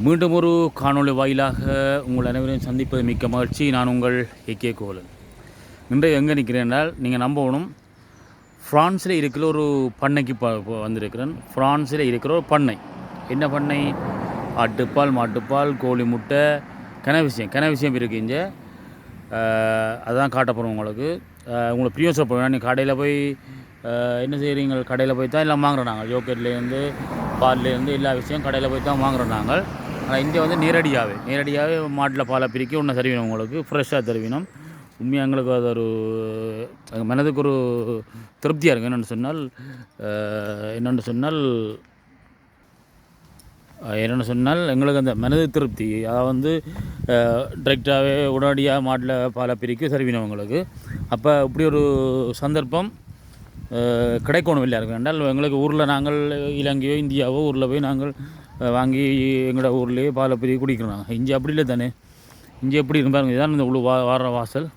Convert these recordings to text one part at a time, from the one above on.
மீண்டும் ஒரு காணொளி வாயிலாக உங்கள் அனைவரையும் சந்திப்பது மிக்க மகிழ்ச்சி. நான் உங்கள் ஏகே கோவலன். இன்றைய எங்கே நிற்கிறேன் என்றால் நீங்கள் நம்பணும், ஃப்ரான்ஸில் இருக்கிற ஒரு பண்ணைக்கு வந்திருக்கிறேன். ஃப்ரான்ஸில் இருக்கிற ஒரு பண்ணை. என்ன பண்ணை? ஆட்டுப்பால், மாட்டுப்பால், கோழி முட்டை, கனவிஷயம் இருக்குது இங்கே. அதுதான் காட்ட போகிறோம் உங்களுக்கு. உங்களுக்கு பிரியோசப்படுவேன். நீங்கள் கடையில் போய் என்ன செய்கிறீங்க? கடையில் போய் தான் எல்லாம் வாங்குகிறோம் நாங்கள். ஜோக்கெட்லேருந்து பால்லேருந்து எல்லா விஷயம் கடையில் போய் தான் வாங்குகிறோம் நாங்கள். ஆனால் இங்கே வந்து நேரடியாகவே மாட்டில் பாலை பிரிக்கி ஒன்று தருவினோம், உங்களுக்கு ஃப்ரெஷ்ஷாக தருவினோம். உண்மையாக எங்களுக்கு அது ஒரு மனதுக்கு ஒரு திருப்தியாக இருக்குது. என்னென்னு சொன்னால் எங்களுக்கு அந்த மனது திருப்தி. அதை வந்து டைரெக்டாகவே உடனடியாக மாட்டில் பாலை பிரிக்கி தருவினோம் உங்களுக்கு. அப்போ இப்படி ஒரு சந்தர்ப்பம் கிடைக்கணும் இல்லையா இருக்கும் என்றால் எங்களுக்கு ஊரில் நாங்கள் இலங்கையோ இந்தியாவோ ஊரில் போய் நாங்கள் வாங்கி எங்களோட ஊர்லேயே பாலை பிரிவு குடிக்கிறோம். இங்கே அப்படி இல்லை தானே. இங்கே எப்படி பாருங்க, இதுதான் இந்த உள்ள வார வாசல்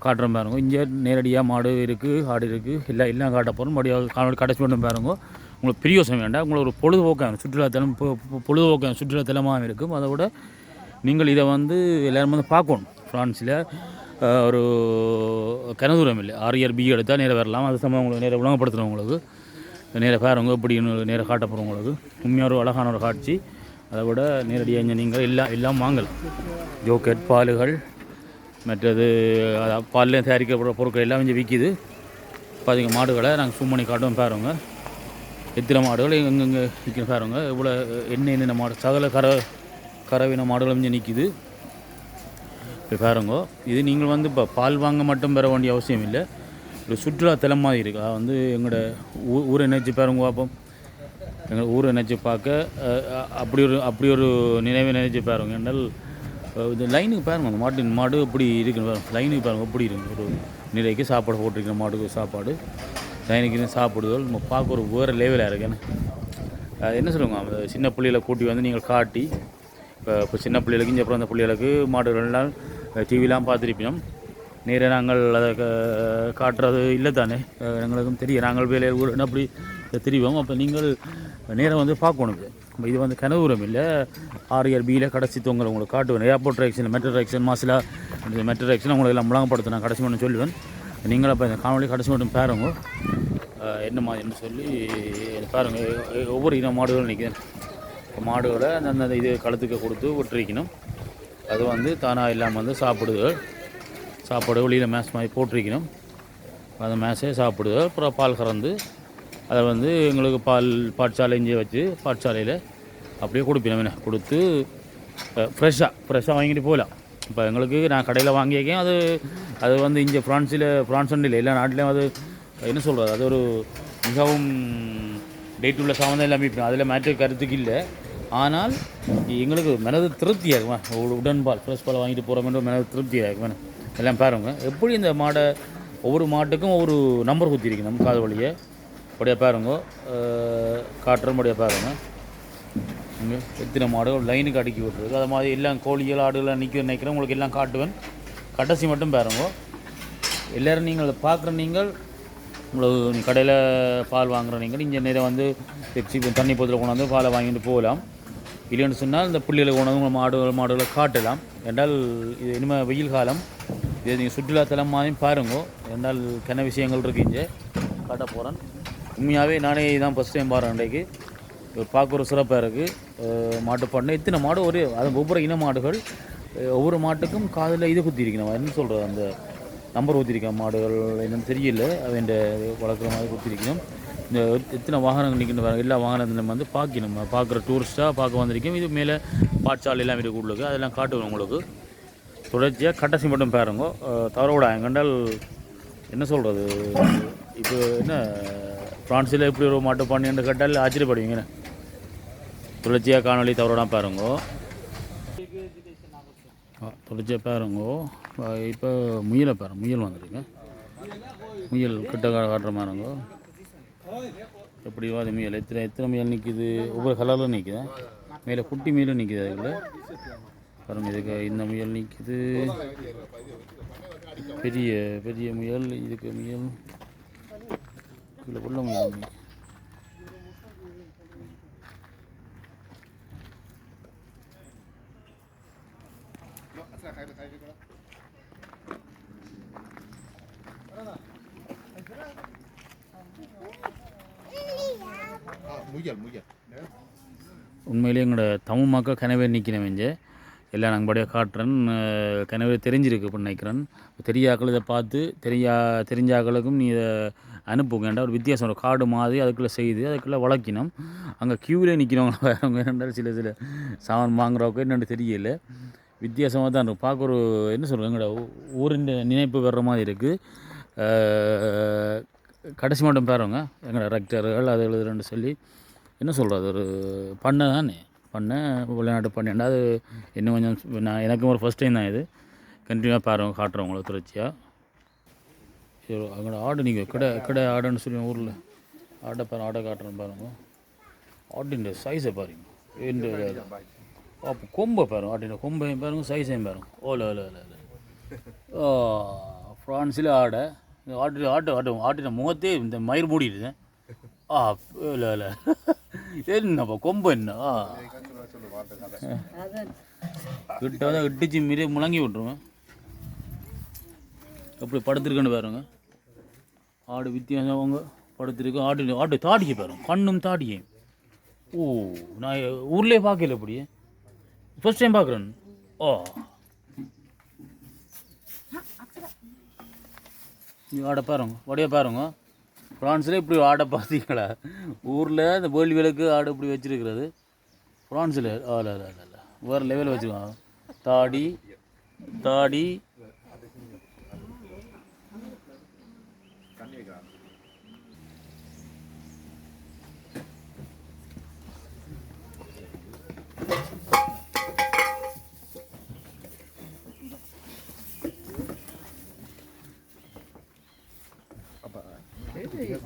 காட்டுறோம் பாருங்க. இங்கே நேரடியாக மாடு இருக்குது, ஆடு இருக்குது, எல்லாம் காட்ட போகிறோம். மறுபடியும் கடைசி மட்டும் பாருங்க. உங்களுக்கு பிரியோசனம் வேண்டாம், உங்களுக்கு ஒரு பொழுதுபோக்காக சுற்றுலாத்தலமாக இருக்கும். அதை விட நீங்கள் இதை வந்து எல்லோரும் வந்து பார்க்கணும். ஃப்ரான்ஸில் ஒரு கனதூரம் இல்லை, RRB எடுத்தால் நேராக வரலாம். அது சம்பவம் உங்களுக்கு நேராக உலகப்படுத்துகிறோம். உங்களுக்கு நேராக பாருங்க, இப்படி நேராக காட்ட போகிறோம். உங்களுக்கு உண்மையாக ஒரு அழகான ஒரு காட்சி. அதை விட நேரடியாக இங்கே நீங்கள் எல்லாம் வாங்கலாம். ஜோக்கெட், பால்கள், மற்றது பால்லேயும் தயாரிக்கப்படுற பொருட்கள் எல்லாம் இங்கே விற்கிது. பார்த்திங்க மாடுகளை நாங்கள் ஜூம் பண்ணி காட்டுவோம் பாருங்க. எத்தனை மாடுகள் எங்கெங்கே விற்கிற பாருங்க. இவ்வளோ என்னென்ன மாடு, சகல கறவின மாடுகளும் இங்கே நிற்கிது. இப்போ பாருங்க, இது நீங்கள் வந்து இப்போ பால் வாங்க மட்டும் பெற வேண்டிய அவசியம் இல்லை. ஒரு சுற்றுலாத்தலம் மாதிரி இருக்குது. அது வந்து எங்களோட ஊரை நினைச்சு பாருங்க. பார்ப்போம், எங்கள் ஊரை நினைச்சு பார்க்க அப்படி ஒரு நினைவை நினைச்சு பாருங்க. என்றால் இந்த லைனுக்கு பாருங்க, அந்த மாடு எப்படி இருக்குன்னு பாருங்க. லைனுக்கு பாருங்க எப்படி இருக்குது. ஒரு நிறைக்கு சாப்பாடு போட்டிருக்கிற மாடுக்கு சாப்பாடு லைனுக்கு சாப்பிடுதல் நம்ம பார்க்க ஒரு வேறு லெவலாக இருக்குன்னு என்ன சொல்லுவாங்க. அந்த சின்ன பிள்ளைகளை கூட்டி வந்து நீங்கள் காட்டி, இப்போ சின்ன பிள்ளைகளுக்கு இங்கே அப்புறம் அந்த பிள்ளைகளுக்கு மாடுகள்லாம் டிவிலாம் பார்த்துருப்பினோம். நேராக நாங்கள் அதை காட்டுறது இல்லை தானே, எங்களுக்கும் தெரியும். நாங்கள் வேலையில் ஊர் அப்படி தெரிவோம். அப்போ நீங்கள் நேராக வந்து பார்க்கணும். இது வந்து கனவுரம் இல்லை, RRBயில் கடைசி தொங்கல் உங்களுக்கு காட்டுவேன். ஏர்போர்ட் ட்ராக்ஷன், மெட்ரோ ட்ராக்ஷன், மாசிலா மெட்ரோ ட்ராக்ஷன் உங்களுக்கு எல்லாம் முழங்கப்படுத்த நான் கடைசி மட்டும் சொல்லுவேன். நீங்களும் அப்போ இந்த காணொலி கடைசி மட்டும் பாருங்க என்ன மாதிரின்னு சொல்லி பாருங்க. ஒவ்வொரு இன மாடுகளும் நிற்கிறேன். மாடுகளை அந்த இது கழுத்துக்கு கொடுத்து விட்டுருக்கணும். அது வந்து தானாக இல்லாமல் வந்து சாப்பாடு வெளியில் மேஸ் மாதிரி போட்டிருக்கணும். அந்த மேஸே சாப்பிடுது. அப்புறம் பால் கறந்து அதை வந்து எங்களுக்கு பாட்சாலை இஞ்சி வச்சு பாட்சாலையில் அப்படியே கொடுப்பினோம். கொடுத்து ஃப்ரெஷ்ஷாக வாங்கிட்டு போகலாம். இப்போ எங்களுக்கு நான் கடையில் வாங்கியிருக்கேன். அது வந்து இங்கே ஃப்ரான்ஸ் இல்லை, எல்லா நாட்டிலையும் அது என்ன சொல்கிறது, அது ஒரு மிகவும் டேட் உள்ள சாமான் எல்லாமே அதில் மாற்று கருத்துக்கு இல்லை. ஆனால் எங்களுக்கு மனது திருப்தியாக இருக்கும். உடன்பால் ஃப்ரெஷ் பால் வாங்கிட்டு போகிறோம்ன்ற மனது திருப்தியாக இருக்கும். எல்லாம் பாருங்க எப்படி இந்த மாடை ஒவ்வொரு மாட்டுக்கும் ஒவ்வொரு நம்பர் குத்திருக்கு நம்ம காது வழியை. அப்படியே பாருங்க, காட்டுறபடியாக பாருங்க. இங்கே எத்தனை மாடுகள் லைனுக்கு அடுக்கி விட்டுருக்கு. அது மாதிரி எல்லாம் கோழிகள் ஆடுகள்லாம் நிற்கிறேன். உங்களுக்கு எல்லாம் காட்டுவேன். கடைசி மட்டும் பாருங்க. எல்லோரும் நீங்கள் அதை பார்க்குற நீங்கள் உங்களுக்கு கடையில் பால் வாங்குகிற நீங்கள் இங்கே நேரம் வந்து தண்ணி போத்தில் கொண்டாந்து பாலை வாங்கிட்டு போகலாம். இல்லைன்னு சொன்னால் இந்த பிள்ளைகளை கொண்டாந்து மாடுகளை காட்டலாம். என்றால் இது இனிமேல் வெயில் காலம். இது நீங்கள் சுற்றுலாத்தலம் மாதிரி பாருங்க. என்றால் கன விஷயங்கள் இருக்குது இங்கே காட்ட போகிறேன். உண்மையாகவே நானே தான் ஃபஸ்ட் டைம் பாருறேன். இன்றைக்கு பார்க்க ஒரு சிறப்பாக இருக்குது. மாட்டுப்பாடு எத்தனை மாடு அது ஒவ்வொரு இன மாடுகள் ஒவ்வொரு மாட்டுக்கும் காதில் இது குத்திருக்கணும். என்ன சொல்கிறது, அந்த நம்பர் ஊற்றிருக்கேன். மாடுகள் என்னென்னு தெரியல, அவன் வளர்க்குற மாதிரி ஊற்றிருக்கணும். இந்த எத்தனை வாகனங்கள் நிற்கின்ற பாருங்கள். எல்லா வாகனத்தை நம்ம வந்து பார்க்குற டூரிஸ்ட்டாக பார்க்க வந்திருக்கோம். இது மேலே பாட்சாலை எல்லாம் இருக்குது உள்ளுக்கு. அதெல்லாம் காட்டுவோம் உங்களுக்கு. தொடர்ச்சியாக கடைசி மட்டும் பாருங்க. தவறோட கண்டால் என்ன சொல்கிறது, இப்போ என்ன ஃப்ரான்ஸில் எப்படி ஒரு மாட்டு பண்ணின்னு கேட்டால் ஆச்சரியப்படுவீங்க. தொடர்ச்சியாக காணொலி தவறோட பாருங்க. தொடர்ச்சியாக பாருங்க. இப்போ முயல் வந்துடுங்க. முயல் கிட்ட காட்டுற மாதிரிங்க. எப்படி அது முயல் எத்தனை முயல் நிற்கிது, ஒவ்வொரு கலரில் நிற்குது. மேலே குட்டி முயலும் நிற்கிது. அதுக்குள்ள பாருங்க, இதுக்கு இந்த முயல் நிற்கிது. பெரிய முயல், இதுக்கு முயல் கீழே உள்ள முயல். உண்மையிலேயே எங்களோட தமிழ் மக்கள் கனவே நிற்கிறவங்க எல்லாம் நாங்கள் படியாக காட்டுறேன். கனவே தெரிஞ்சிருக்கு இப்போ நினைக்கிறேன். தெரியாக்கள் இதை பார்த்து தெரிஞ்சாக்களுக்கும் நீ இதை அனுப்புங்கண்டா ஒரு வித்தியாசம் ஒரு காடு மாதிரி அதுக்குள்ளே செய்து அதுக்குள்ளே வளர்க்கணும். அங்கே க்யூவில் நிற்கிறவங்க வேறவங்க என்னென்றால் சில சாமான் வாங்குறவங்க என்னென்னு தெரியல. வித்தியாசமாக தான் இருக்கும். பார்க்க ஒரு என்ன சொல்கிறோம் எங்களோட ஊரின் நினைப்பு வர்ற மாதிரி இருக்குது. கடைசி மட்டும் பாருங்க எங்களோட ரெக்டர்கள் அது எழுதுறேன்னு சொல்லி என்ன சொல்கிறது ஒரு பண்ணை தானே பண்ணை வெளிநாட்டு பண்ணைண்டா அது இன்னும் கொஞ்சம் நான் எனக்கும் ஒரு ஃபஸ்ட் டைம் தான் இது. கண்டினியூவாக பாருங்க காட்டுறேன் உங்களுக்கு தொடர்ச்சியாக. அங்கே ஆடு நீங்கள் கடை ஆடுன்னு சொல்லி ஊரில் ஆடை காட்டுறேன்னு பாருங்க. ஆட்டின் சைஸை பாருங்க அப்போ கொம்பை பாருங்க ஆட்டின் கொம்பையும் பாருங்க சைஸையும் பாருங்க. ஃப்ரான்ஸில் ஆட்டின முகத்தே இந்த மயிர் மூடிடுது. இல்லை என்னப்பா கொம்பு என்ன கிட்ட தான் இட்டிச்சு மீறி முழங்கி விட்ருவேன். எப்படி படுத்துருக்குன்னு பாருங்க. ஆடு வித்தியாசம் அவங்க படுத்துருக்கு. ஆட்டு தாடிக்கு பாருங்க கண்ணும் தாடியும். நான் ஊர்லேயே பார்க்கல இப்படி ஃபர்ஸ்ட் டைம் பார்க்குறேன். ஆடை பாருங்க வடிய பாருங்க. ஃப்ரான்ஸில் இப்படி ஆடை பார்த்தீங்களா? ஊரில் இந்த வேள்விகளுக்கு ஆடு இப்படி வச்சுருக்கிறது. ஃப்ரான்ஸில் இல்லை வேறு லெவலில் வச்சுருக்காங்க. தாடி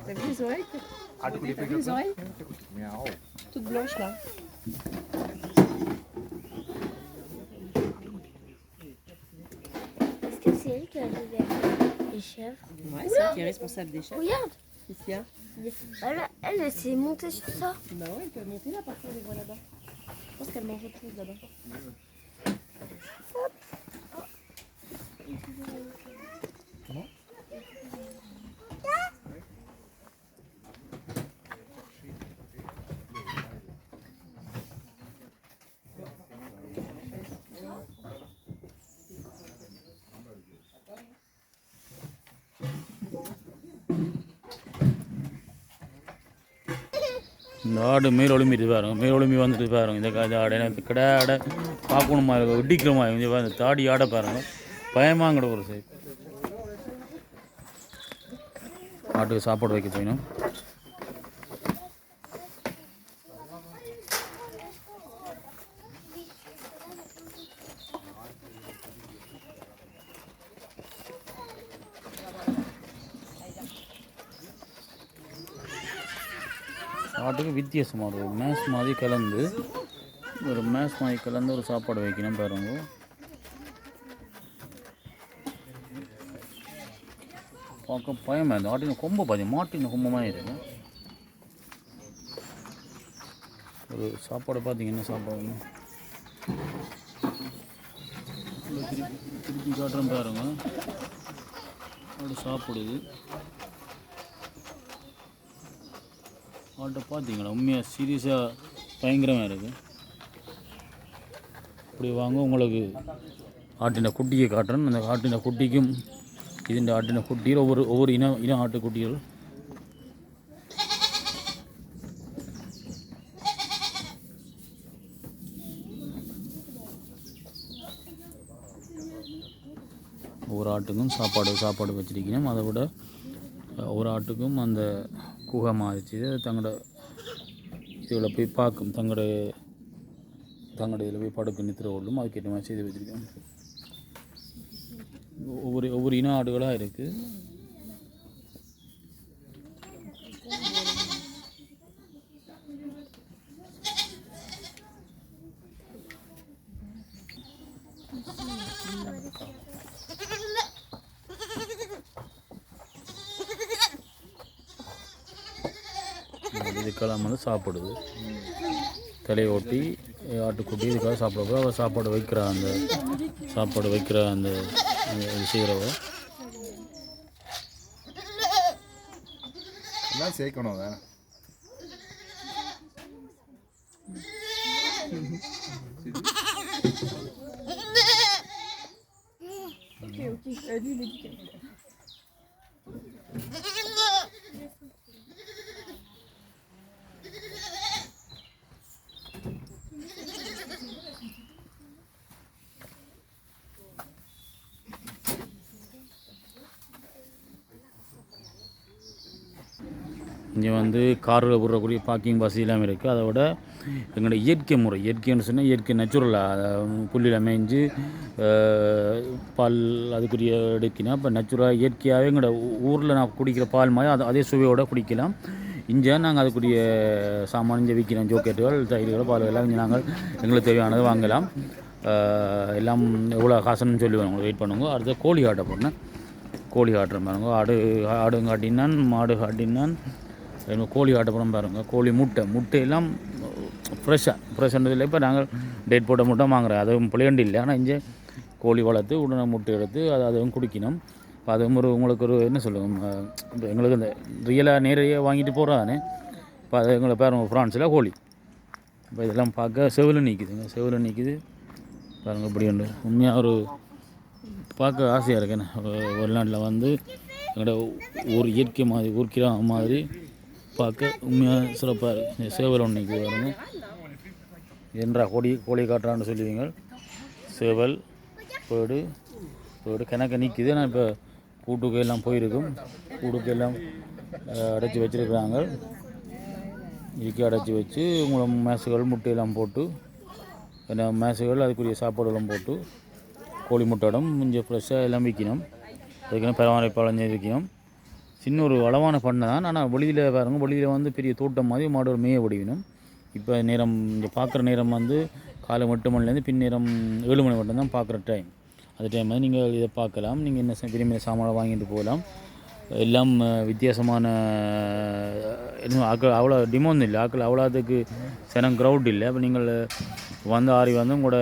T'as vu les oreilles? T'as vu les oreilles? Miaou. Toutes blanches là. Est-ce que c'est elle qui a les chèvres? Ouais, c'est elle qui est responsable des chèvres. Regarde. Qu'est-ce qu'il y a? Elle s'est montée sur ça. Bah ouais, elle peut monter là, parfois on les voit là-bas. Je pense qu'elle mange autre chose là-bas. இந்த ஆடு மேல் ஒளிம்பிட்டு பாருங்க. மேல் ஒளிம்பி வந்துட்டு பாருங்க. இந்த ஆடை எனக்கு கடை ஆடை பார்க்கணுமா வெட்டிக்கிறோமா இந்த தாடி ஆடை பாருங்க. பயமாங்கிற ஒரு சைடு. ஆட்டுக்கு சாப்பாடு வைக்க போயிடும். ஆட்டுக்கு வித்தியாசமாக ஒரு மேஷ் மாதிரி கலந்து ஒரு சாப்பாடு வைக்கணும் பாருங்க. பார்க்க பயமாக இருந்தது. ஆட்டின கொம்பை பார்த்தீங்க மாட்டின கொம்பமாக இருக்கு. ஒரு சாப்பாடு பார்த்தீங்கன்னா சாப்பாடு திருப்பி காட்டுறேன் பாருங்க. ஆடு சாப்பிடுது. ஆட்டை பார்த்தீங்களா உண்மையாக சீரியஸாக பயங்கரமாக இருக்குது. இப்படி வாங்க உங்களுக்கு ஆட்டின குட்டியை காட்டுறேன். அந்த ஆட்டின குட்டிக்கும் இதுண்ட ஆட்டின குட்டிகள் ஒவ்வொரு இன ஆட்டுக்குட்டிகள். ஒவ்வொரு ஆட்டுக்கும் சாப்பாடு வச்சிருக்கணும். அதை விட ஒவ்வொரு ஆட்டுக்கும் அந்த குகை மாறிச்சு தங்களோட இதில் போய் பார்க்கும். தங்களோட இதில் போய் படுக்க நித்திர கொள்ளும். அதுக்கேற்ற மாதிரி செய்து வச்சுருக்கேன். ஒவ்வொரு இன ஆடுகளாக இருக்குது. இதுக்கெல்லாம் வந்து சாப்பிடுது. தலையை ஓட்டி ஆட்டுக்குட்டி இதுக்காக சாப்பிட சாப்பாடு வைக்கிற அந்த சாப்பாடு வைக்கிற அந்த செய்கிறவ எல்லாம் சேர்க்கணும் வேற. Okay, lui, il est dit quelque chose. இங்கே வந்து காரில் விடுறக்கூடிய பார்க்கிங் வசதி எல்லாமே இருக்குது. அதை விட எங்களோட இயற்கை முறை, இயற்கைன்னு சொன்னால் இயற்கை நேச்சுரலாக புல்லில் மேய்ஞ்சு பால் அதுக்குரிய எடுக்கினா இப்போ நேச்சுரலாக இயற்கையாகவே எங்களோட ஊரில் நான் குடிக்கிற பால் மாதிரி அதே சுவையோடு குடிக்கலாம். இங்கே நாங்கள் அதுக்குரிய சாமான் இங்கே விற்கிறோம். ஜோக்கெட்டுகள், தயிர்கள், பால் எல்லாம் இங்கே நாங்கள் எங்களுக்கு தேவையானது வாங்கலாம். எல்லாம் எவ்வளோ காசுன்னு சொல்லி உங்களுக்கு வெயிட் பண்ணுங்க. அடுத்த கோழி ஆட்டை போனேன். கோழி ஆட்டுறேன் பாருங்க. ஆடு காட்டினான், மாடு காட்டினான், கோழி ஆட்டப்படம் பாருங்கள். கோழி முட்டையெல்லாம் ஃப்ரெஷ்ஷானதில்லை. இப்போ நாங்கள் டேட் போட்ட முட்டை வாங்குறோம். அதுவும் பிள்ளையண்டு இல்லை. ஆனால் இங்கே கோழி வளர்த்து உடனே முட்டை எடுத்து அதுவும் குடிக்கணும். இப்போ அதுவும் உங்களுக்கு ஒரு என்ன சொல்லுங்க, இப்போ எங்களுக்கு இந்த ரியலாக நேரடியாக வாங்கிட்டு போகிறானே. இப்போ அது எங்களை பாருங்கள் ஃப்ரான்ஸில் கோழி. இப்போ இதெல்லாம் பார்க்க செவில் நிற்குது பாருங்கள். இப்படி உண்டு. உண்மையாக ஒரு பார்க்க ஆசையாக இருக்கேன். வெளிநாட்டில் வந்து எங்களோட ஒரு இயற்கை மாதிரி ஊர்க்கிற மாதிரி பார்க்க உண்மையாக சிறப்பாக இருக்குது. சேவல் ஒன்று நிற்குது பாருங்க. என்றா கோழி காட்டுறான்னு சொல்லுவீங்க. சேவல் பேடு கிணக்க நிற்குது. ஆனால் இப்போ கூட்டுக்கு எல்லாம் போயிருக்கும். கூட்டுக்கு எல்லாம் அடைச்சி வச்சுருக்குறாங்க. இறுக்கி அடைச்சி வச்சு உங்களை மேசுகள் முட்டையெல்லாம் போட்டு மேசுகள் அதுக்குரிய சாப்பாடுலாம் போட்டு கோழி முட்டையிடம் கொஞ்சம் ஃப்ரெஷ்ஷாக எல்லாம் விற்கணும். அதுக்குன்னு பராமரிப்பாளஞ்சு விற்கணும். சின்ன ஒரு வளமான பண்ணை தான். ஆனால் வெளியில் பாருங்கள், வெளியில் வந்து பெரிய தோட்டம் மாதிரி மாடு மேய வடிவினும். இப்போ நேரம் இங்கே பார்க்குற நேரம் வந்து காலை 8 மணிலேருந்து பின்னேரம் 7 மணி மட்டும் தான் பார்க்குற டைம். அந்த டைம் வந்து நீங்கள் இதை பார்க்கலாம். நீங்கள் என்ன விரும்பிய சாமானை வாங்கிட்டு போகலாம். எல்லாம் வித்தியாசமான ஆக்கள் அவ்வளோ டிமாண்ட் இல்லை. ஆக்கள் அவ்வளோத்துக்கு சனம் க்ரௌட் இல்லை. அப்போ நீங்கள் வந்து உங்களோட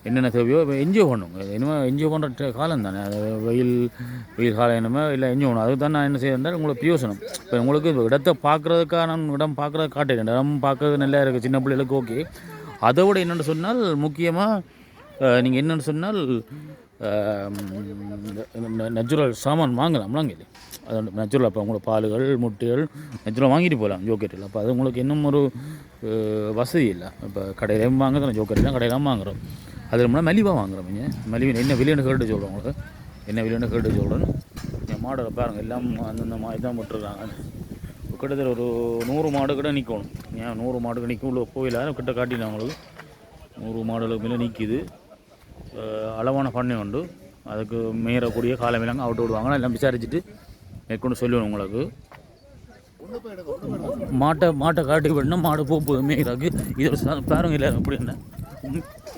என்னென்ன தேவையோ இப்போ என்ஜாய் பண்ணுங்க. இனிமேல் என்ஜாய் பண்ணுற காலம் தானே. அது வெயில் காலம் என்னமோ இல்லை என்ஜாய் பண்ணணும். அதுக்கு தான் நான் என்ன செய்யறேன், உங்களுக்கு பிரயோசனம். இப்போ உங்களுக்கு இடத்தை பார்க்குறதுக்கான இடம் பார்க்குறத காட்டுறேன். இடம் பார்க்குறது நல்லா இருக்குது சின்ன பிள்ளைகளுக்கு. ஓகே. அதை விட என்னென்னு சொன்னால் முக்கியமாக நீங்கள் என்னென்னு சொன்னால் நேச்சுரல் சாமான் வாங்கலாம்லாம் இல்லை. அது நேச்சுரல். அப்போ உங்களோட பால்கள் முட்டைகள் நேச்சுரலாக வாங்கிட்டு போகலாம் ஜோக்கெட்டில். அப்போ அது உங்களுக்கு இன்னும் ஒரு வசதி இல்லை. இப்போ கடையிலையும் வாங்குறோம், ஜோக்கெட்லாம் கடையிலாம் வாங்குகிறோம். அது ரொம்ப மலிவாக வாங்குகிறோம். மலிவு என்ன விலைன்னு கேட்டு சொல்கிறோம். உங்களுக்கு என்ன விலைன்னு கேட்டு சொல்கிறேன். என் மாடை பாருங்கள் எல்லாம் அந்தந்த மாதிரி தான் விட்டுருக்காங்க. கிட்டத்தட்ட ஒரு 100 மாடு கிட்ட நிற்கணும். ஏன் 100 மாடு நிற்க உள்ள கோயிலாக கிட்ட காட்டினேன் அவங்களுக்கு. 100 மாடுகளுக்கு மேலே நிற்கிது. அளவான பண்ணை உண்டு. அதுக்கு மேறக்கூடிய காலமில்லாங்க அவுட்டு விடுவாங்க. எல்லாம் விசாரிச்சுட்டு மேற்கொண்டு சொல்லுவேன் உங்களுக்கு. மாட்டை காட்டி விடனா மாடு போகுது மேய்கிறாக்கு. இது பாருங்க இல்லை அப்படின்னா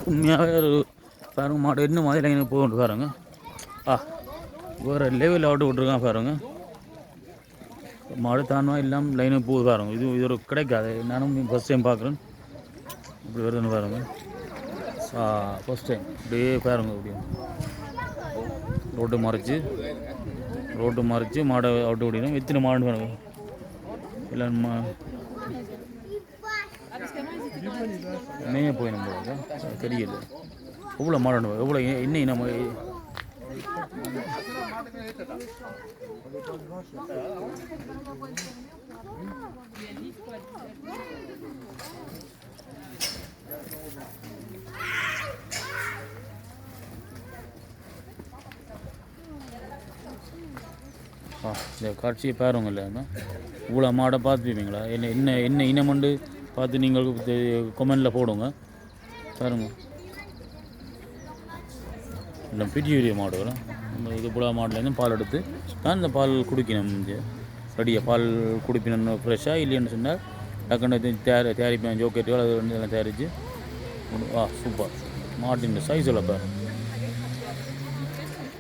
உண்மையாகவே ஒரு பாருங்க மாடு என்ன மாதிரி எனக்கு போகணும் பாருங்க. வேறு லெவலில் அவுட்டு விட்ருக்கான் பாருங்க. மாடு தானுவா இல்லாமல் லைனுக்கு போகுது பாருங்க. இது ஒரு கிடைக்காது. நானும் ஃபஸ்ட் டைம் பார்க்குறேன். இப்படி வருதுன்னு பாருங்க. ஃபஸ்ட் டைம் இப்படியே பாருங்க. அப்படியே ரோட்டு மறைச்சி மாடை அவுட்டு விடணும். எத்தனை மாடு பாருங்க. எல்லாம் மேய போய் நம்ம தெரியல எவ்வளோ மாடு எவ்வளோ இன்னும் நம்ம இந்த காட்சியை பாருங்கள்ல. இவ்வளோ மாடை பார்த்துப்பீங்களா? என்ன இனமண்டு பார்த்து நீங்கள் கமெண்டில் போடுங்க. பாருங்க இல்லை பெரிய மாடுகளும் நம்ம இது புலா மாடுலேருந்து பால் எடுத்து தான் இந்த பால் குடிக்கணும். ரெடியாக பால் குடிக்கணும் ஃப்ரெஷ்ஷாக. இல்லைன்னு சொன்னால் டக்குன்னு தயாரிப்பேன் ஜோக்கெட்டுகள் அது வந்து எல்லாம் தயாரித்து சூப்பர் மாட்டின் சைஸ் எல்லாம் பாரு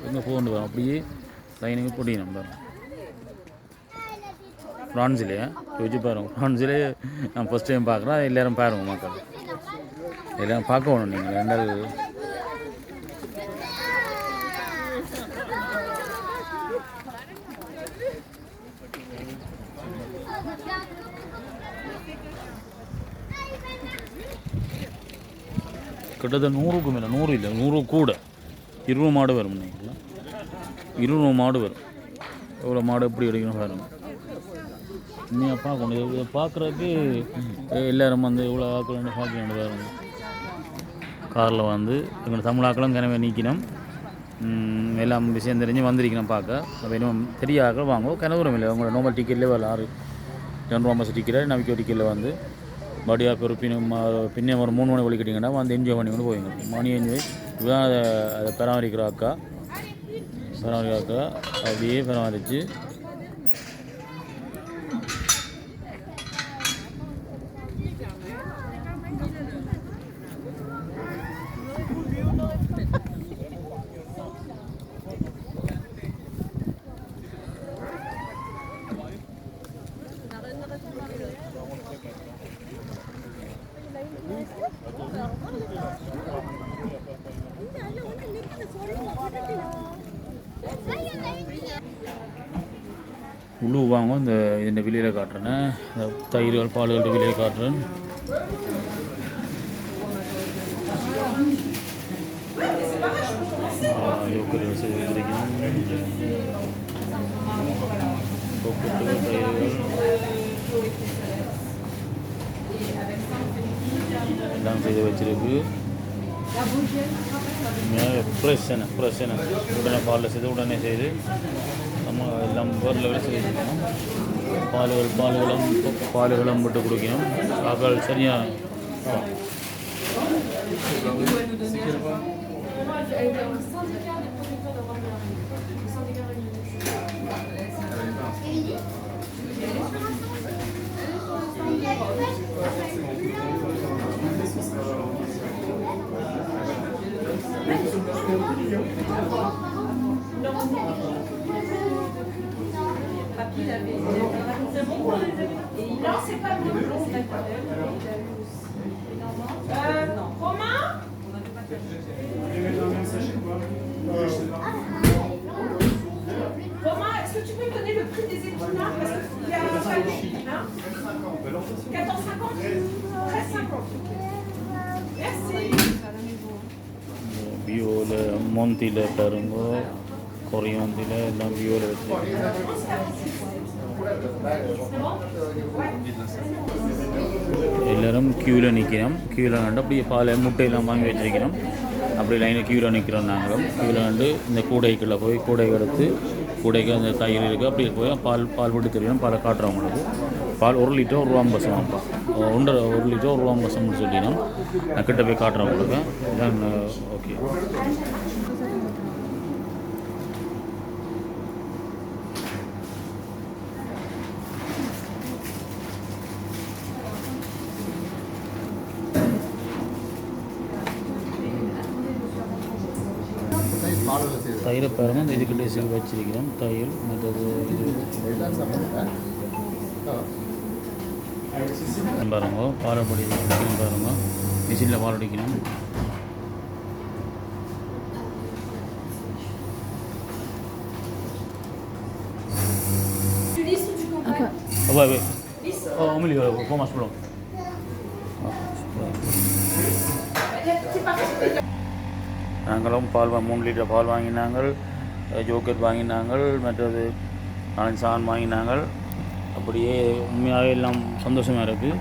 எங்கே போகணும் பாரு. அப்படியே லைனுக்கு போட்டி நம்ம ஃப்ரான்ஸ்லேயே யோசிச்சு பாருங்க. ஃப்ரான்ஸிலே நான் ஃபஸ்ட் டைம் பார்க்குறேன். எல்லோரும் பாருங்கள் மக்கள், எல்லோரும் பார்க்கணும் நீங்கள். ரெண்டாவது கிட்டத்தட்ட 100க்கு மேலே, 100 இல்லை 100 கூட 20 மாடு வரும். நினைக்கலாம் 20 மாடு வரும். எவ்வளோ மாடு எப்படி எடுக்கணும் பாருங்கள். நீங்கள் பார்க்கணும். இதை பார்க்குறதுக்கு எல்லோரும் வந்து இவ்வளோ ஆக்கலன்னு பார்க்கணும் பாருங்க. காரில் வந்து எங்கள் தமிழ் ஆக்களும் கிணவே நீக்கணும். எல்லாம் விஷயம் தெரிஞ்சு வந்திருக்கணும் பார்க்க. இன்னும் தெரிய ஆக்கள் வாங்குவோம். கிணவுரம் இல்லை, உங்களோட நார்மல் டிக்கெட்லேயே வரல 6 ஜென்ரல் பஸ் டிக்கெட்டில் நம்பிக்கை டிக்கெட்டில் வந்து படியாக பெரு பின்னே ஒரு 3 மணி ஒழிக்கிட்டிங்கன்னா வந்து என்ஜாய் பண்ணி கொண்டு போயிங்க. மணி என்ஜாய் இதுதான் அதை பராமரிக்கிற அக்கா அப்படியே பராமரித்து உள்ளு வாங்க. இந்த விலையில் காட்டுறேன். இந்த தயிர்கள் பால்கள் விலையை காட்டுறேன். எல்லாம் செய்து வச்சிருக்கு. பிரச்சனை உடனே பாலில் செய்து உடனே செய்து நம்ம எல்லாம் ஒரு லெவலில் செய்யணும். பாலுகளும் விட்டு கொடுக்கணும். ஆக்கள் சரியாக Romain, est-ce que tu peux me donner le prix des épinards parce qu'il y a un panier, hein 14,50 13,50. Merci. பியோவில் மொந்தியில் பாருங்க, கொரியாந்தில் எல்லாம் பியோவில் வச்சுருக்கேன். எல்லோரும் க்யூவில் நிற்கிறோம். க்யூவில் கண்டு அப்படியே பால் முட்டையெல்லாம் வாங்கி வச்சுருக்கிறோம். அப்படி லைனில் க்யூவில் நிற்கிறோம். நாங்களும் க்யூவில் கண்டு இந்த கூடைக்குள்ளே போய் கூடை எடுத்து கூடைக்கு அந்த தயிர் இருக்குது அப்படியே போய் பால் விட்டு தெரியணும். பாலை காட்டுறவங்களுக்கு பால் 1 லிட்டர் ₹1.50 வாங்கப்பா. 1 லிட்டர் ₹1.50 சொல்லினோம். நான் கிட்ட போய் காட்டுறவங்களுக்கு தான். ஓகே, தயிரை பாருங்கள். இந்த இதுக்கிட்டே சிறு வச்சிருக்கிறோம். தயிர் மற்றது இது பாருங்க. பாலப்படி பாருங்க. மிஷினில் பால் அடிக்கணும். நாங்களும் பால் 3 லிட்டர் பால் வாங்கினாங்கள். ஜோக்கெட் வாங்கினாங்கள். மற்றது 4 சான் வாங்கினாங்கள். அப்படியே உண்மையாகவே எல்லாம் சந்தோஷமாக இருக்குது.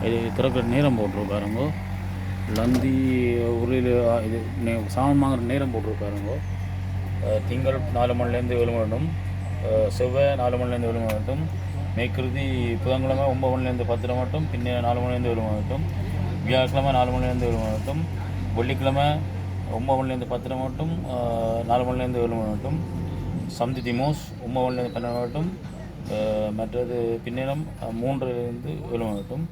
இது திறக்கிற நேரம் போட்டிருக்காருங்க. லந்தி உருளில் இது சாமான் வாங்குகிற நேரம் போட்டிருக்காருங்க. திங்கள் 4 மணிலேருந்து 7 மணி மட்டும், செவ்வாய் 4 மணிலேருந்து 7 மணி மட்டும், மேற்கிருதி புதன்கிழமை 9 மணிலேருந்து 10 மட்டும், பின்ன 4 மணிலேருந்து 7 மணி மட்டும், வியாழக்கிழமை 4 மணிலேருந்து 7 மணி மட்டும், வெள்ளிக்கிழமை 9 மணிலேருந்து 10 மட்டும், 4 மணிலேருந்து 7 மணி மட்டும், சந்தி திமோஸ் 9 மணிலேருந்து 12 மட்டும், மற்றது பின்னேரம் 3லேருந்து 7 மணி மட்டும்,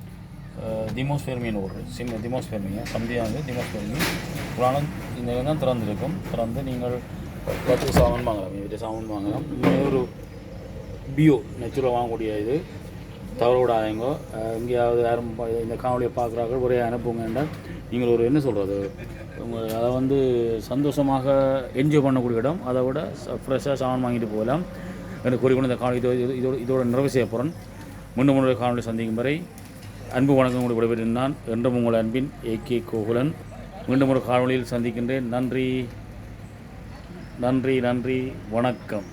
திமோஸ் ஃபெர்மின்னு ஒரு திமோஸ் ஃபெர்மிங்க சந்தியாக திமோஸ் ஃபெர்மி புராணம் இந்த தான் திறந்துருக்கும். திறந்து நீங்கள் 10 சாமான் வாங்கலாம். வீட்டு சாமான் வாங்கலாம். ஒரு பியோ நேச்சுரலாக வாங்கக்கூடிய இது தவற விடாதீங்க. எங்கேயாவது யாரும் இந்த காணொலியை பார்க்குறாங்க ஒரே அனுப்புங்கன்றால் நீங்கள் ஒரு என்ன சொல்கிறது உங்கள் அதை வந்து சந்தோஷமாக என்ஜாய் பண்ணக்கூடிய இடம். அதை விட ஃப்ரெஷ்ஷாக சாமான் வாங்கிட்டு போகலாம் என்று கூறிக்கொண்டு இந்த காணொலி இதோட நிறைவு செய்ய போகிறேன். மீண்டும் ஒரு காணொலி சந்திக்கும் வரை அன்பு வணக்கம் உங்களுக்கு விடைபெறும் நான் என்றும் உங்கள் அன்பின் AK கோகுலன். மீண்டும் ஒரு காணொலியில் சந்திக்கின்றேன். நன்றி நன்றி நன்றி, வணக்கம்.